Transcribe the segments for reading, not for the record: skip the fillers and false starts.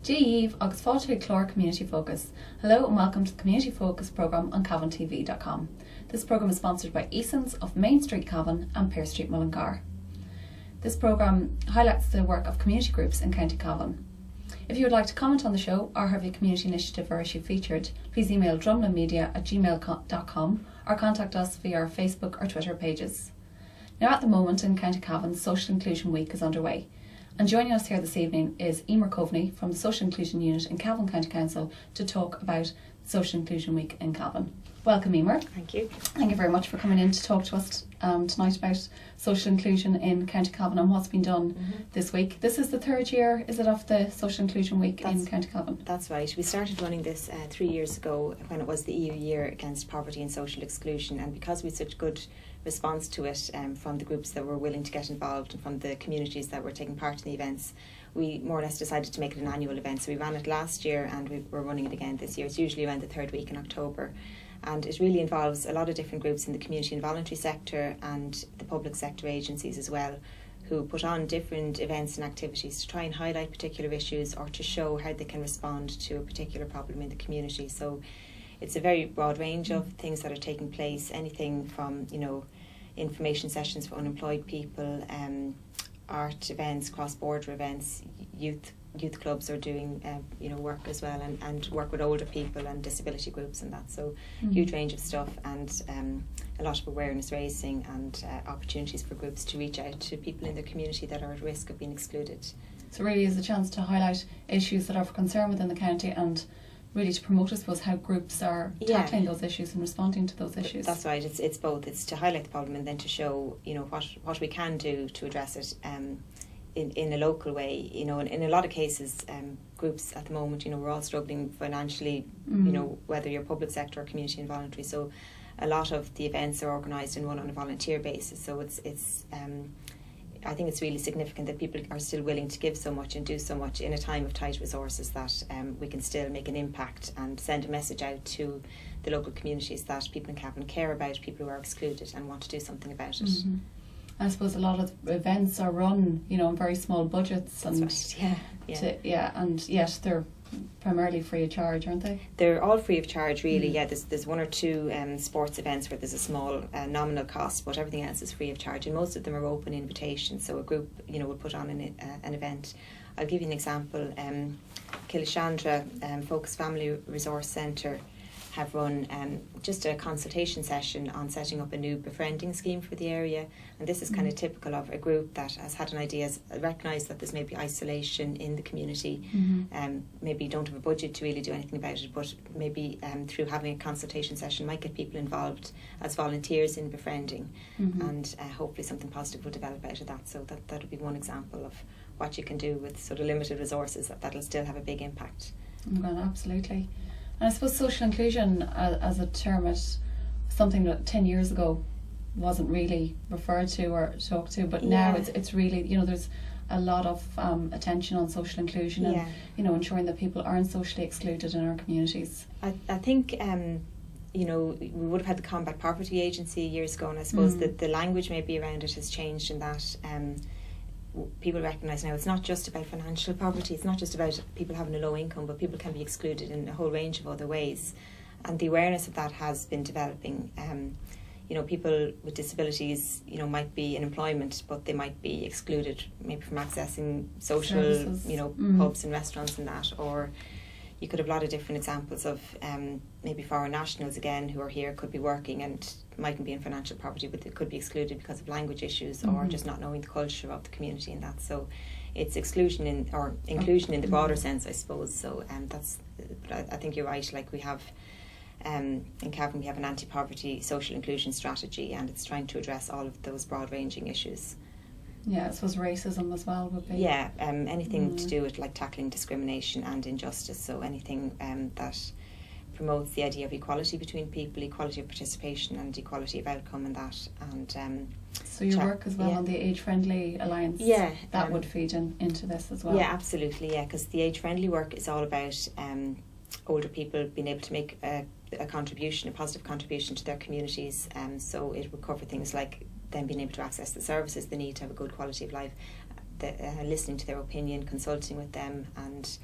Díomh agus fáilte chlár Community Focus. Hello and welcome to the Community Focus programme on CavanTV.com. This programme is sponsored by Eason's of Main Street Cavan and Pearse Street Mullingar. This programme highlights the work of community groups in County Cavan. If you would like to comment on the show or have a community initiative or issue featured, please email drumlinmedia@gmail.com or contact us via our Facebook or Twitter pages. Now at the moment in County Cavan, Social Inclusion Week is underway. And joining us here this evening is Emer Coveney from the Social Inclusion Unit in Cavan County Council to talk about Social Inclusion Week in Cavan. Welcome, Emer. Thank you. Thank you very much for coming in to talk to us tonight about social inclusion in County Cavan and what's been done this week. This is the third year, is it, of the Social Inclusion Week in County Cavan? That's right. We started running this 3 years ago when it was the EU Year Against Poverty and Social Exclusion, and because we had such good response to it from the groups that were willing to get involved and from the communities that were taking part in the events, we more or less decided to make it an annual event. So we ran it last year and we're running it again this year. It's usually around the third week in October. And it really involves a lot of different groups in the community and voluntary sector and the public sector agencies as well, who put on different events and activities to try and highlight particular issues or to show how they can respond to a particular problem in the community. So it's a very broad range of things that are taking place, anything from, information sessions for unemployed people, art events, cross-border events, youth clubs are doing work as well, and work with older people and disability groups and that. So huge range of stuff, and a lot of awareness raising and opportunities for groups to reach out to people in their community that are at risk of being excluded. So really is a chance to highlight issues that are of concern within the county and really to promote, I suppose, how groups are tackling those issues and responding to those issues. That's right. It's both. It's to highlight the problem and then to show what we can do to address it in a local way. In a lot of cases, groups at the moment, we're all struggling financially. Whether you're public sector or community and voluntary. So a lot of the events are organised and run on a volunteer basis. So it's I think it's really significant that people are still willing to give so much and do so much in a time of tight resources, that we can still make an impact and send a message out to the local communities that people in Cavan care about people who are excluded and want to do something about it. I suppose a lot of events are run, in very small budgets. That's right. And yet they're primarily free of charge, aren't they? They're all free of charge, really. There's one or two sports events where there's a small nominal cost, but everything else is free of charge, and most of them are open invitation. So a group, will put on an event. I'll give you an example. Killishandra Focus Family Resource Centre have run just a consultation session on setting up a new befriending scheme for the area, and this is kind of typical of a group that has had an idea, has recognised that there's maybe isolation in the community, maybe don't have a budget to really do anything about it, but maybe through having a consultation session might get people involved as volunteers in befriending, and hopefully something positive will develop out of that. So that would be one example of what you can do with sort of limited resources that'll still have a big impact. Well, absolutely. And I suppose social inclusion as a term, it's something that 10 years ago wasn't really referred to or talked to, but now it's really, there's a lot of attention on social inclusion and, ensuring that people aren't socially excluded in our communities. I think, we would have had the Combat Poverty Agency years ago, and I suppose that the language maybe around it has changed in that people recognise now it's not just about financial poverty, it's not just about people having a low income, but people can be excluded in a whole range of other ways, and the awareness of that has been developing. People with disabilities might be in employment, but they might be excluded maybe from accessing social services, pubs and restaurants and that. Or you could have a lot of different examples of maybe foreign nationals again who are here, could be working and mightn't be in financial poverty, but they could be excluded because of language issues or just not knowing the culture of the community and that. So it's exclusion inclusion in the broader sense, I suppose. So I think you're right. Like we have in Cavan, we have an anti-poverty social inclusion strategy, and it's trying to address all of those broad-ranging issues. Yeah, I suppose racism as well would be. Yeah, anything to do with like tackling discrimination and injustice. So anything that promotes the idea of equality between people, equality of participation and equality of outcome and that. And so your work as well on the Age Friendly Alliance, that would feed into this as well. Yeah, absolutely, because the Age Friendly work is all about older people being able to make a positive contribution to their communities. So it would cover things like them being able to access the services they need to have a good quality of life, listening to their opinion, consulting with them, and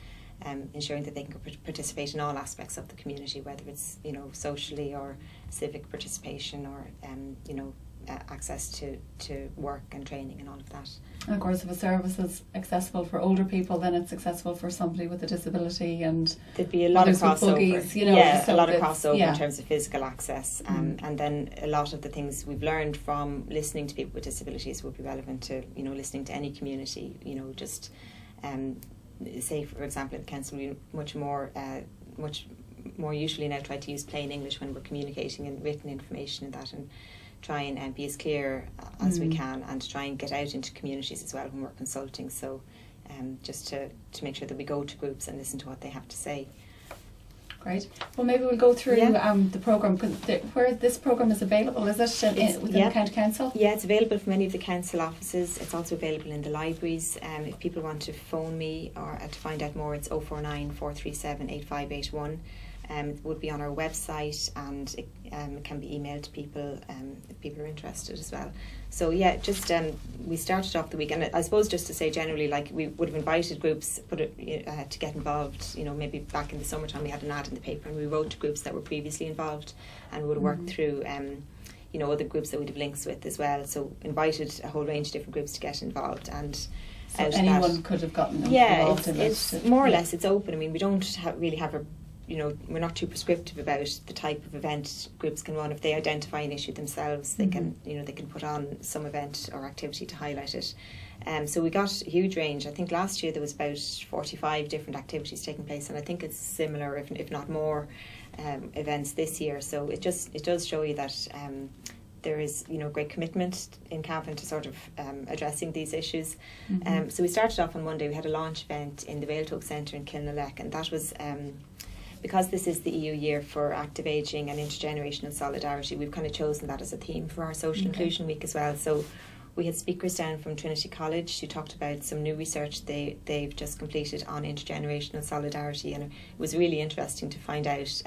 ensuring that they can participate in all aspects of the community, whether it's, you know, socially or civic participation or, you know, access to work and training and all of that. And of course, if a service is accessible for older people, then it's accessible for somebody with a disability, and there'd be a lot of crossover. Buggies, you know, a lot of crossover in terms of physical access, and then a lot of the things we've learned from listening to people with disabilities would be relevant to, you know, listening to any community. You know, just say, for example, in the council, we much more usually now try to use plain English when we're communicating and written information and that, and try and be as clear as we can, and try and get out into communities as well when we're consulting. So just to make sure that we go to groups and listen to what they have to say. Great. Well, maybe we'll go through the programme, where this programme is available. Is it within the County Council? Yeah, it's available from any of the council offices. It's also available in the libraries. If people want to phone me or to find out more, it's 049 437 8581. It would be on our website, and it can be emailed to people if people are interested as well. So yeah, just we started off the week, and I suppose just to say generally, like, we would have invited groups to get involved. You know, maybe back in the summertime we had an ad in the paper, and we wrote to groups that were previously involved, and we would have worked through you know, other groups that we'd have links with as well. So invited a whole range of different groups to get involved, and so anyone could have gotten involved in it. It's more or less, it's open. I mean, we don't really have a, you know, we're not too prescriptive about the type of event groups can run. If they identify an issue themselves, they can, you know, they can put on some event or activity to highlight it. So we got a huge range. I think last year there was about 45 different activities taking place, and I think it's similar, if not more, events this year. So it does show you that there is, you know, great commitment in Cavan to sort of addressing these issues. So we started off on Monday. We had a launch event in the Vailtoke Centre in Kilnalek, and that was because this is the EU year for active ageing and intergenerational solidarity. We've kind of chosen that as a theme for our social inclusion week as well. So we had speakers down from Trinity College who talked about some new research they've just completed on intergenerational solidarity, and it was really interesting to find out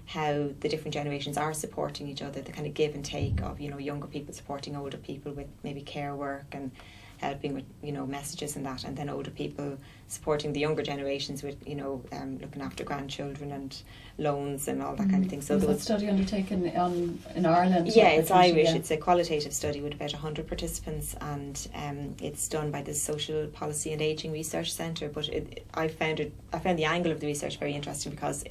how the different generations are supporting each other, the kind of give and take of, you know, younger people supporting older people with maybe care work and helping with, you know, messages and that, and then older people supporting the younger generations with, you know, looking after grandchildren and loans and all that kind of thing. So there was a study undertaken in Ireland? Yeah, it's Irish. It's a qualitative study with about 100 participants, and it's done by the Social Policy and Ageing Research Centre. But I found the angle of the research very interesting, because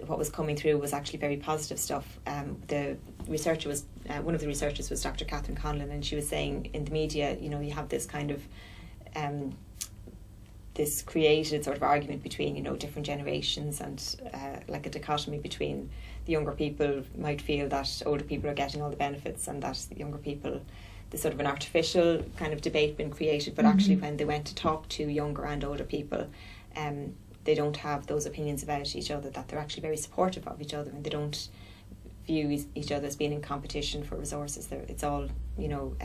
what was coming through was actually very positive stuff. The researcher was one of the researchers was Dr. Caslin, and she was saying in the media, you know, you have this kind of this created sort of argument between, you know, different generations, and like a dichotomy between the younger people might feel that older people are getting all the benefits, and that the younger people, there's sort of an artificial kind of debate being created, but actually when they went to talk to younger and older people, they don't have those opinions about each other, that they're actually very supportive of each other, and they don't view each other as being in competition for resources. It's all, you know,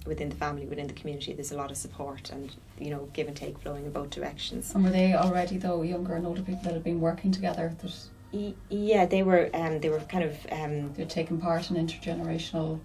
within the family, within the community, there's a lot of support and, you know, give and take flowing in both directions. And were they already, though, younger and older people that had been working together? Yeah, they were kind of... they were taking part in intergenerational...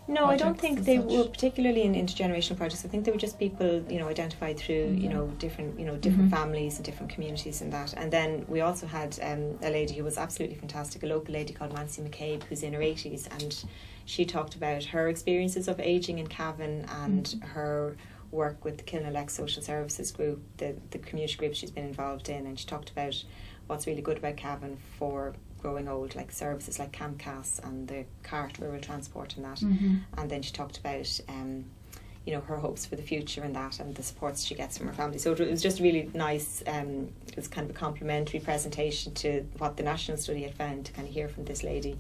No, I don't think they were particularly in intergenerational projects. I think they were just people, you know, identified through, you know, different families and different communities and that. And then we also had a lady who was absolutely fantastic, a local lady called Nancy McCabe, who's in her 80s, and she talked about her experiences of ageing in Cavan and her work with the Kilnalek Social Services Group, the community group she's been involved in, and she talked about what's really good about Cavan for growing old, like services like CAMCAS and the CART rural transport and that. And then she talked about you know, her hopes for the future and that, and the supports she gets from her family. So it was just really nice. It was kind of a complimentary presentation to what the national study had found, to kind of hear from this lady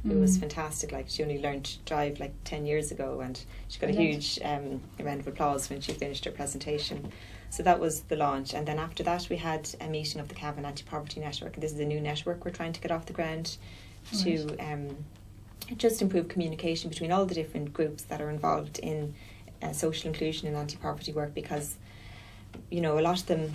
who was fantastic. Like, she only learned to drive like 10 years ago, and she got a huge round of applause when she finished her presentation. So that was the launch. And then after that we had a meeting of the Cavan Anti-Poverty Network, and this is a new network we're trying to get off the ground to just improve communication between all the different groups that are involved in social inclusion and anti-poverty work, because, you know, a lot of them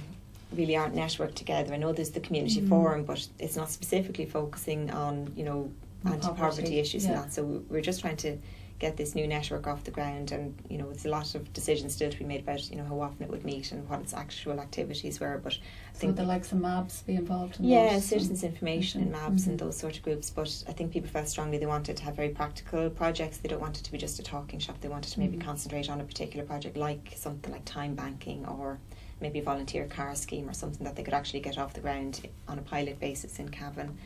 really aren't networked together. I know there's the community forum, but it's not specifically focusing on, you know, anti-poverty issues and that. So we're just trying to get this new network off the ground. And it's a lot of decisions still to be made about how often it would meet and what its actual activities were. But I think the likes of MABs be involved in citizens information and MABs and those sort of groups. But I think people felt strongly they wanted to have very practical projects. They don't want it to be just a talking shop. They wanted to maybe concentrate on a particular project, like something like time banking, or maybe a volunteer car scheme, or something that they could actually get off the ground on a pilot basis in Cavan.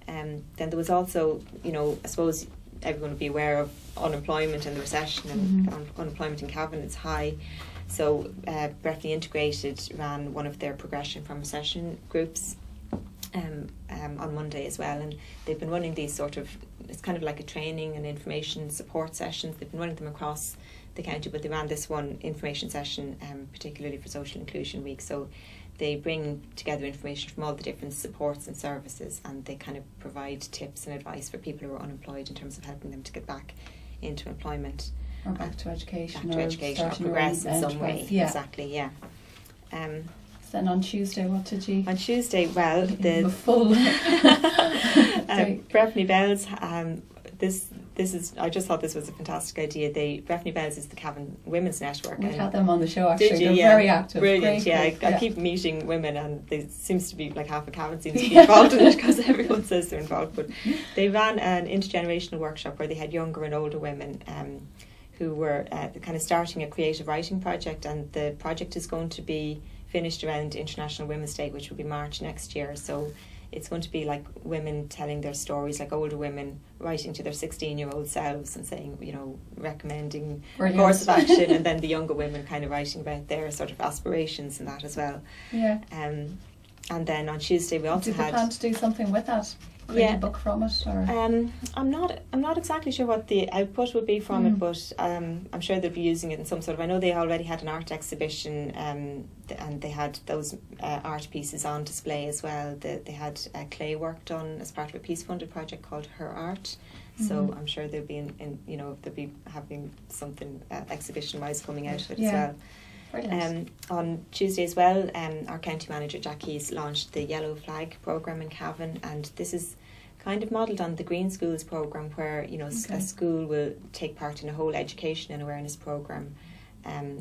Then there was also, I suppose everyone would be aware of unemployment and the recession, and unemployment in Cavan is high. So Breffni Integrated ran one of their progression from recession groups on Monday as well, and they've been running these it's kind of like a training and information support sessions. They've been running them across the county, but they ran this one information session particularly for Social Inclusion Week. So they bring together information from all the different supports and services, and they kind of provide tips and advice for people who are unemployed in terms of helping them to get back into employment. Or back to education. Or progress in some way. Yeah. Exactly, yeah. Then on Tuesday, what did you... On Tuesday, well, the full... Breffni Bells, this is, I just thought this was a fantastic idea. Breffni Bells is the Cavan Women's Network. We've had them on the show, actually. Did you? They're very active. Brilliant, Great. I keep meeting women, and there seems to be like half of Cavan seems to be involved in it, because everyone says they're involved. But they ran an intergenerational workshop where they had younger and older women who were kind of starting a creative writing project, and the project is going to be finished around International Women's Day, which will be March next year. So it's going to be like women telling their stories, like older women writing to their 16-year-old selves and saying, recommending a course of action, and then the younger women kind of writing about their sort of aspirations and that as well. Yeah. And then on Tuesday we also had... Did they plan to do something with that? Create a book from it, or? I'm not exactly sure what the output would be from it, but I'm sure they'll be using it in some sort of... I know they already had an art exhibition, and they had those art pieces on display as well. They had clay work done as part of a peace-funded project called Her Art. So I'm sure they'll be they'll be having something exhibition-wise coming out of it as well. On Tuesday as well, our county manager Jack Keys launched the Yellow Flag programme in Cavan, and this is kind of modelled on the Green Schools programme, where a school will take part in a whole education and awareness programme.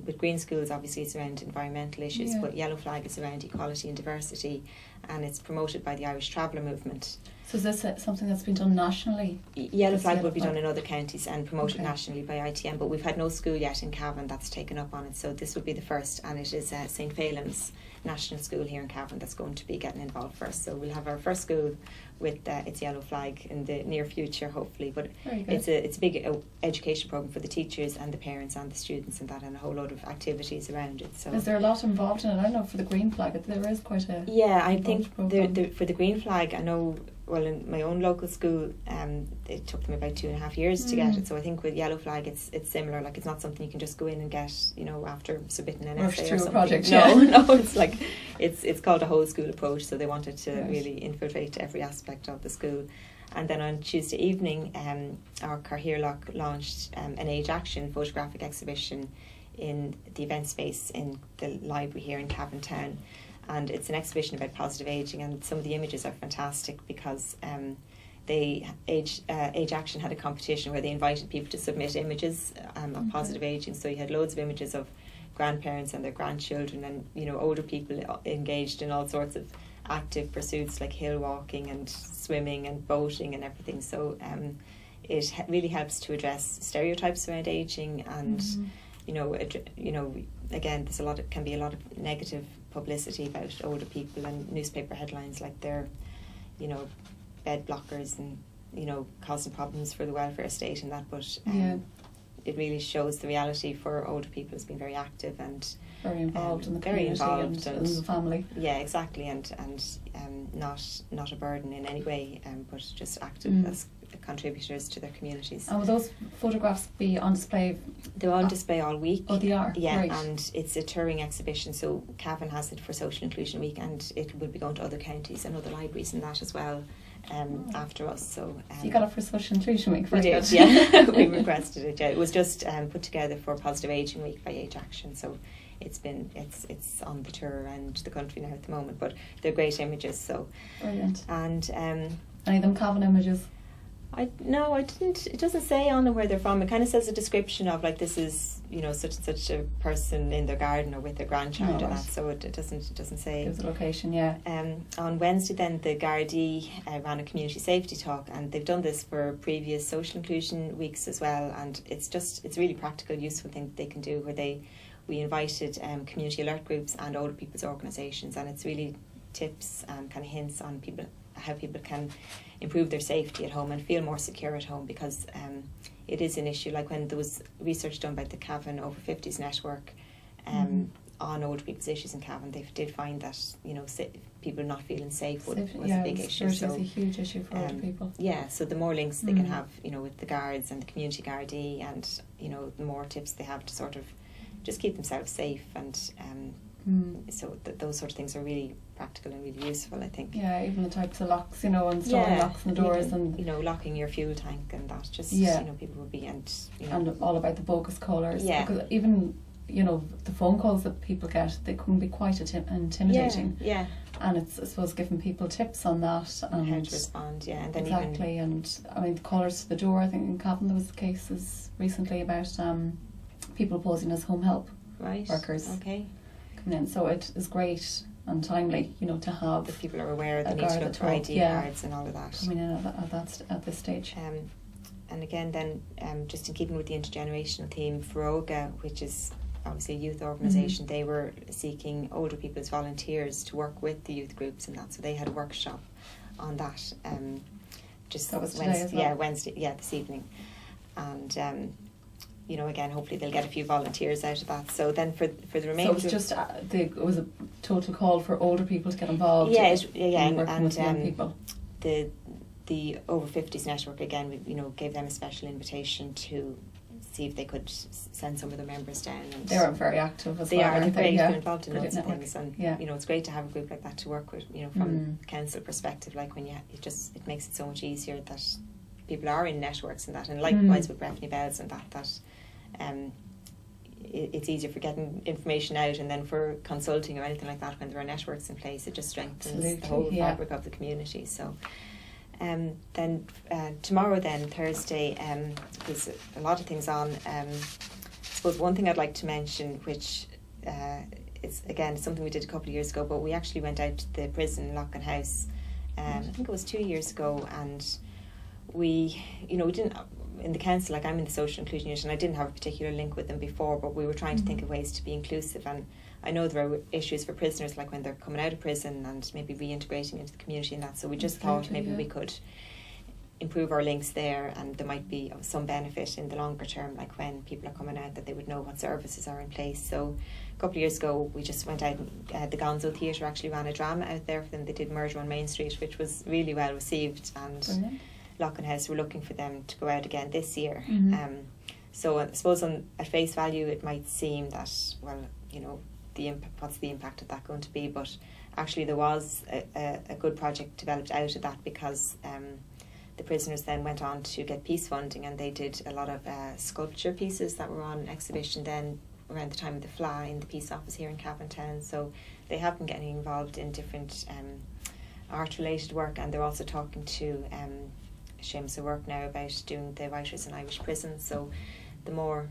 With Green Schools, obviously it's around environmental issues, but Yellow Flag is around equality and diversity, and it's promoted by the Irish Traveller Movement. So is this something that's been done nationally? Yellow Flag will be done in other counties and promoted nationally by ITM, but we've had no school yet in Cavan that's taken up on it, so this will be the first, and it is St. Phelan's National School here in Cavan that's going to be getting involved first. So we'll have our first school with its Yellow Flag in the near future, hopefully. But it's a big education programme for the teachers and the parents and the students and that, and a whole lot of activities around it. So is there a lot involved in it? I know for the Green Flag there is quite a... Yeah, I think for the Green Flag, I know... Well, in my own local school, it took them about 2.5 years to get it. So I think with Yellow Flag, it's similar. Like, it's not something you can just go in and get, after submitting an essay or something. A project, no, it's like it's called a whole school approach. So they wanted to really infiltrate every aspect of the school. And then on Tuesday evening, our Carhearlock launched an Age Action photographic exhibition in the event space in the library here in Cavan Town. And it's an exhibition about positive ageing, and some of the images are fantastic because Age Action had a competition where they invited people to submit images of positive ageing. So you had loads of images of grandparents and their grandchildren, and older people engaged in all sorts of active pursuits like hill walking and swimming and boating and everything. So it really helps to address stereotypes around ageing, and again, can be a lot of negative publicity about older people, and newspaper headlines like they're bed blockers and causing problems for the welfare state and that, but it really shows the reality for older people as being very active and very involved in the community and the family. Yeah, exactly, and not a burden in any way, but just active as contributors to their communities. And will those photographs be on display? They're on display all week. Oh, they are? Yeah, right. And it's a touring exhibition, so Cavan has it for Social Inclusion Week, and it will be going to other counties and other libraries and that as well after us. So you got it for Social Inclusion Week. We did, yeah. We requested it. Yeah, it was just put together for Positive Ageing Week by Age Action, so it's on the tour around the country now at the moment. But they're great images. So brilliant. And any of them Cavan images? I didn't. It doesn't say on them where they're from. It kind of says a description of like this is such and such a person in their garden or with their grandchild and that. So it doesn't say. Gives a location, yeah. On Wednesday then the Gardaí ran a community safety talk, and they've done this for previous social inclusion weeks as well. And it's really practical, useful thing they can do where we invited community alert groups and older people's organisations, and it's really tips and kind of hints on how people can improve their safety at home and feel more secure at home, because it is an issue. Like when there was research done by the Cavan over 50s network on older people's issues in Cavan, they did find that people not feeling safe was a big issue. So it's a huge issue for older people. Yeah, so the more links they can have, with the guards and the community Gardaí, and the more tips they have to sort of just keep themselves safe, and so those sort of things are really practical and really useful, I think. Yeah, even the types of locks, and installing locks and doors, even, and locking your fuel tank and that. Just people will be and all about the bogus callers. Yeah. Because even the phone calls that people get, they can be quite intimidating. Yeah. And it's, I suppose, giving people tips on that and how to respond. Yeah, and then exactly. And I mean, the callers to the door. I think in Cavan there was cases recently about people posing as home help workers. Okay. Coming in, so it is great and timely, to have the people are aware they need to look for ID cards and all of that coming in at this stage. And again, then just in keeping with the intergenerational theme, Feroga, which is obviously a youth organisation, they were seeking older people as volunteers to work with the youth groups and that. So they had a workshop on that. That was today Wednesday, as well. Wednesday, this evening, and. Again, hopefully they'll get a few volunteers out of that. So then for the remainder... So it was just, it was a total call for older people to get involved. Yeah, and with young people. The Over 50s network, again, we gave them a special invitation to see if they could send some of their members down. And they are very active as they well. Are, and they're great. Yeah. They're involved in lots of things. And, yeah. It's great to have a group like that to work with, from council perspective. Like when it makes it so much easier that people are in networks and that. And likewise with Breffni Bells and that it's easier for getting information out, and then for consulting or anything like that when there are networks in place. It just strengthens the whole fabric of the community. So then tomorrow, then Thursday, there's a lot of things on. I suppose one thing I'd like to mention, which is again something we did a couple of years ago, but we actually went out to the prison, Loughlin House, I think it was 2 years ago, and we didn't, in the council, like I'm in the social inclusion unit, and I didn't have a particular link with them before, but we were trying to think of ways to be inclusive. And I know there are issues for prisoners, like when they're coming out of prison and maybe reintegrating into the community and that. So we just thought maybe we could improve our links there, and there might be some benefit in the longer term, like when people are coming out, that they would know what services are in place. So a couple of years ago we just went out, the Gonzo Theatre actually ran a drama out there for them. They did Murder on Main Street, which was really well received, and Brilliant. Loughlin House were looking for them to go out again this year. Mm-hmm. I suppose at face value it might seem that, well, what's the impact of that going to be, but actually there was a good project developed out of that, because the prisoners then went on to get peace funding, and they did a lot of sculpture pieces that were on exhibition then around the time of the Fly in the Peace Office here in Cavan Town. So they have been getting involved in different art related work, and they're also talking to Seamus O'Rourke now about doing the writers in Irish prisons. So the more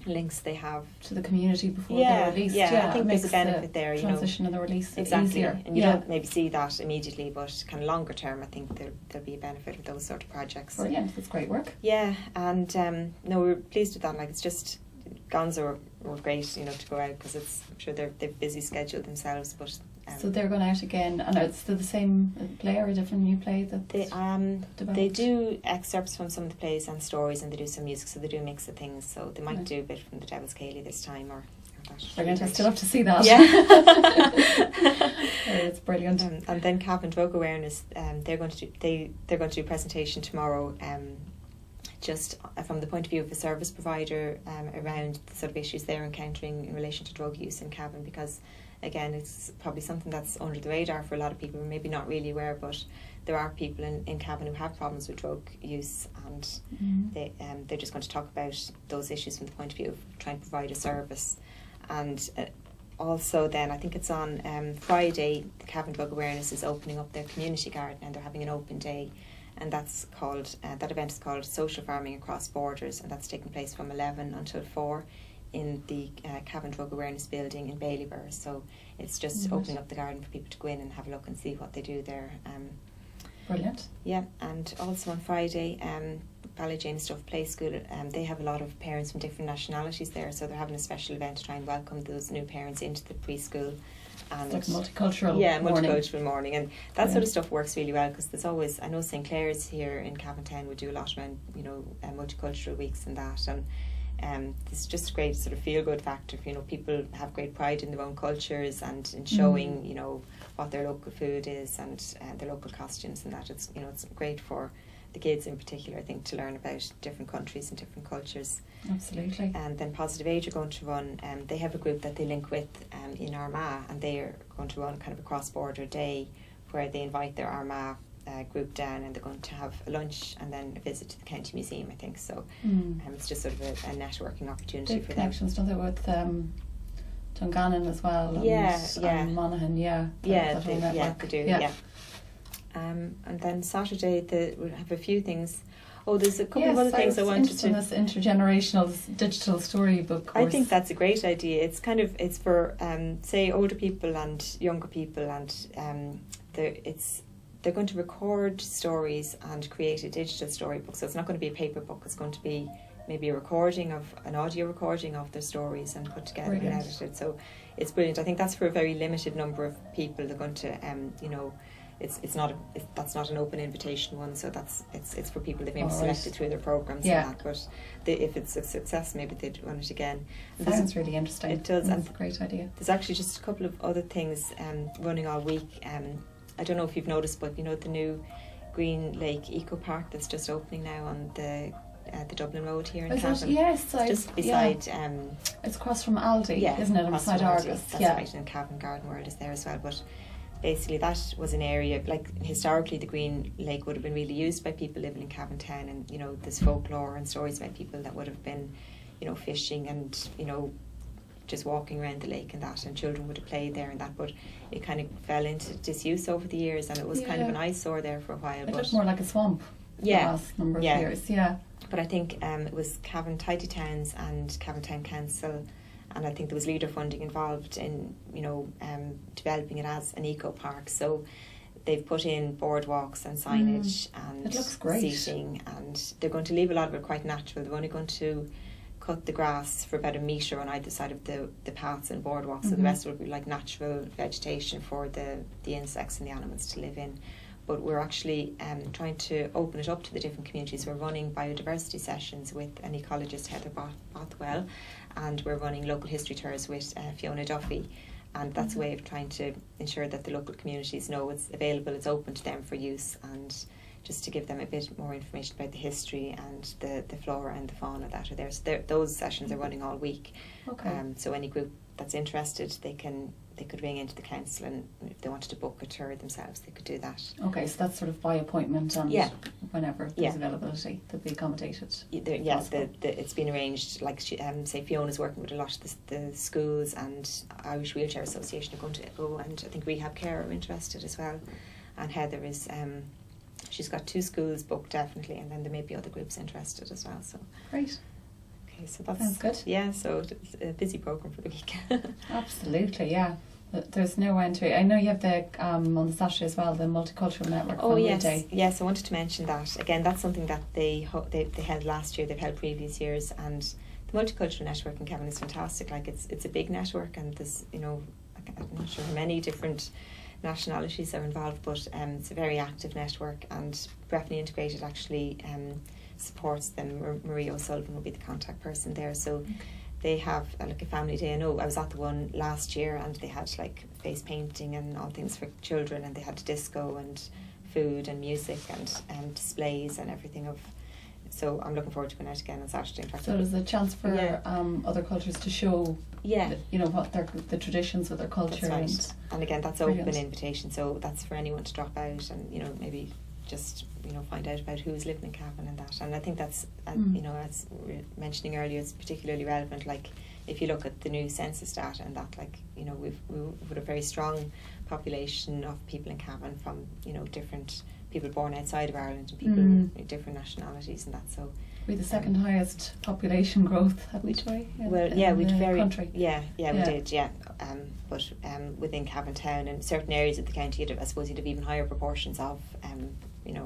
links they have to the community before they're released, I think there's a benefit there. Transition of the release exactly easier. And you don't maybe see that immediately, but kind of longer term I think there'll be a benefit with those sort of projects. Brilliant, that's great work. Yeah, and we're pleased with that. Like, it's just Gonzo were great, to go out, because I'm sure they've busy scheduled themselves, but so they're going out again, and it's still the same play or a different new play that they do excerpts from some of the plays and stories, and they do some music, so they do a mix of things. So they might do a bit from the Devil's Cayley this time, or that. Brilliant, I still have to see that. Yeah. It's brilliant. And then Cavan Drug Awareness, they're going to do a presentation tomorrow, just from the point of view of a service provider, around the sort of issues they're encountering in relation to drug use in Cavan, because again, it's probably something that's under the radar for a lot of people, maybe not really aware, but there are people in Cavan who have problems with drug use, and they're just going to talk about those issues from the point of view of trying to provide a service. And also then, I think it's on Friday, the Cavan Drug Awareness is opening up their community garden, and they're having an open day and that's called that event is called Social Farming Across Borders, and that's taking place from 11 until 4 in the Cavan Drug Awareness Building in Baileybur. So it's just opening up the garden for people to go in and have a look and see what they do there. Brilliant. Yeah, and also on Friday, Ballyjanestuff Play School, they have a lot of parents from different nationalities there, so they're having a special event to try and welcome those new parents into the preschool. And it's like multicultural multicultural morning, and that sort of stuff works really well, because there's always, I know St. Clair's here in Cavan Town would do a lot around, multicultural weeks and that, and it's just a great sort of feel-good factor for, people have great pride in their own cultures and in showing, what their local food is and their local costumes and that. It's, it's great for the kids in particular, I think, to learn about different countries and different cultures. Absolutely. And then Positive Age are going to run, they have a group that they link with in Armagh, and they are going to run kind of a cross-border day where they invite their Armagh group down, and they're going to have a lunch and then a visit to the County Museum, I think. So it's just sort of a networking opportunity for them. Connections, don't they, with Dungannon as well? And Monaghan, they do, yeah. And then Saturday we'll have a few things. Oh, there's a couple of other things I wanted to. This intergenerational digital storybook course. I think that's a great idea. It's for say older people and younger people, and they're going to record stories and create a digital storybook. So it's not going to be a paper book. It's going to be maybe an audio recording of their stories and put together and edited. So it's brilliant. I think that's for a very limited number of people. They're going to that's not an open invitation one, so it's for people that maybe selected through their programs and that. But if it's a success, maybe they'd run it again. Sounds really interesting. It does. That's a great idea. There's actually just a couple of other things running all week. I don't know if you've noticed, but the new Green Lake Eco Park that's just opening now on the Dublin Road here in Cavan. Yes, just beside. It's across from Aldi, isn't it? Beside Argus. That's right, and Cavan Garden World is there as well. But basically, that was an area, like historically, the Green Lake would have been really used by people living in Cavan Town, and there's folklore and stories about people that would have been, fishing and just walking around the lake and that, and children would have played there and that. But it kind of fell into disuse over the years, and it was kind of an eyesore there for a while. It looked more like a swamp. For the last number of years. But I think it was Cavan Tidy Towns and Cavan Town Council, and I think there was leader funding involved in developing it as an eco park. So they've put in boardwalks and signage and it looks great. Seating, and they're going to leave a lot of it quite natural. They're only going to cut the grass for about a metre on either side of the paths and boardwalks, so the rest will be like natural vegetation for the insects and the animals to live in. But we're actually trying to open it up to the different communities. We're running biodiversity sessions with an ecologist, Heather Bothwell, and we're running local history tours with Fiona Duffy. And that's a way of trying to ensure that the local communities know it's available, it's open to them for use, and just to give them a bit more information about the history and the flora and the fauna that are there. So those sessions are running all week. Okay. So any group that's interested, they could ring into the council, and if they wanted to book a tour themselves, they could do that. Okay, so that's sort of by appointment, and whenever there's availability, they'll be accommodated. It's been arranged. Like say, Fiona's working with a lot of the schools, and Irish Wheelchair Association are going to go, and I think Rehab Care are interested as well. And Heather is she's got 2 schools booked definitely, and then there may be other groups interested as well. So great. Okay, so that sounds good. Yeah, so it's a busy programme for the week. Absolutely, yeah. There's no end to it. I know you have the on the Saturday as well, the Multicultural Network. Oh yes, Day. Yes. I wanted to mention that again. That's something that they held last year. They've held previous years, and the Multicultural Network in Cavan is fantastic. Like it's a big network, and there's I'm not sure how many different nationalities are involved, but it's a very active network, and Breffni Integrated actually supports them. Marie O'Sullivan will be the contact person there. So they have like a family day. I know I was at the one last year, and they had like face painting and all things for children, and they had disco and food and music and displays and everything of. So I'm looking forward to going out again on Saturday. In fact, so there's a chance for other cultures to show what the traditions of their culture. That's right. And again, that's open invitation, so that's for anyone to drop out and maybe just find out about who's living in Cavan and that. And I think that's as we were mentioning earlier, it's particularly relevant. Like if you look at the new census data and that, like we've a very strong population of people in Cavan from different people born outside of Ireland and people with different nationalities and that. So we the second highest population growth, haven't we? We very country. we did, but within Cavan town and certain areas of the county, I suppose you'd have even higher proportions of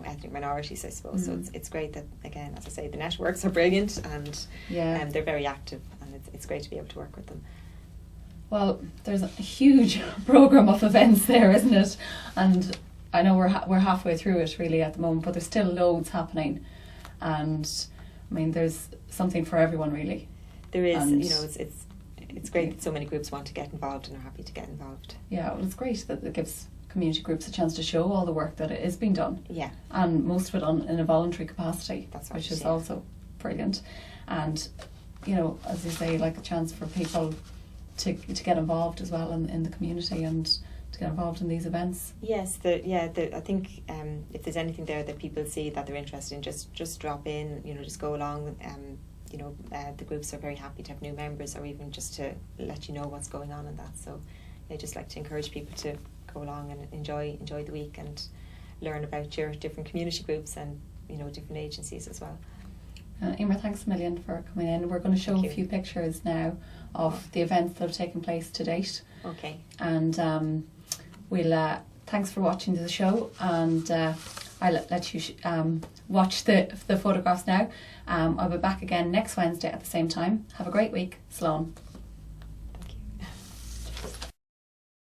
ethnic minorities, I suppose. So it's great that, again, as I say, the networks are brilliant and they're very active, and it's great to be able to work with them. Well, there's a huge programme of events there, isn't it? And I know we're halfway through it really at the moment, but there's still loads happening, and I mean there's something for everyone really. There is, and it's great that so many groups want to get involved and are happy to get involved. Yeah, well, it's great that it gives community groups a chance to show all the work that is being done. Yeah, and most of it in a voluntary capacity. That's right, which is also brilliant, and as you say, like a chance for people to get involved as well in the community and to get involved in these events. Yes, I think if there's anything there that people see that they're interested in, just drop in, just go along. The groups are very happy to have new members, or even just to let you know what's going on in that. So I just like to encourage people to go along and enjoy the week and learn about your different community groups and different agencies as well. Emer, thanks a million for coming in. We're going to show a few pictures now of the events that have taken place to date. Okay. And we'll thanks for watching the show, and I'll let you watch the photographs now. I'll be back again next Wednesday at the same time. Have a great week. Slán.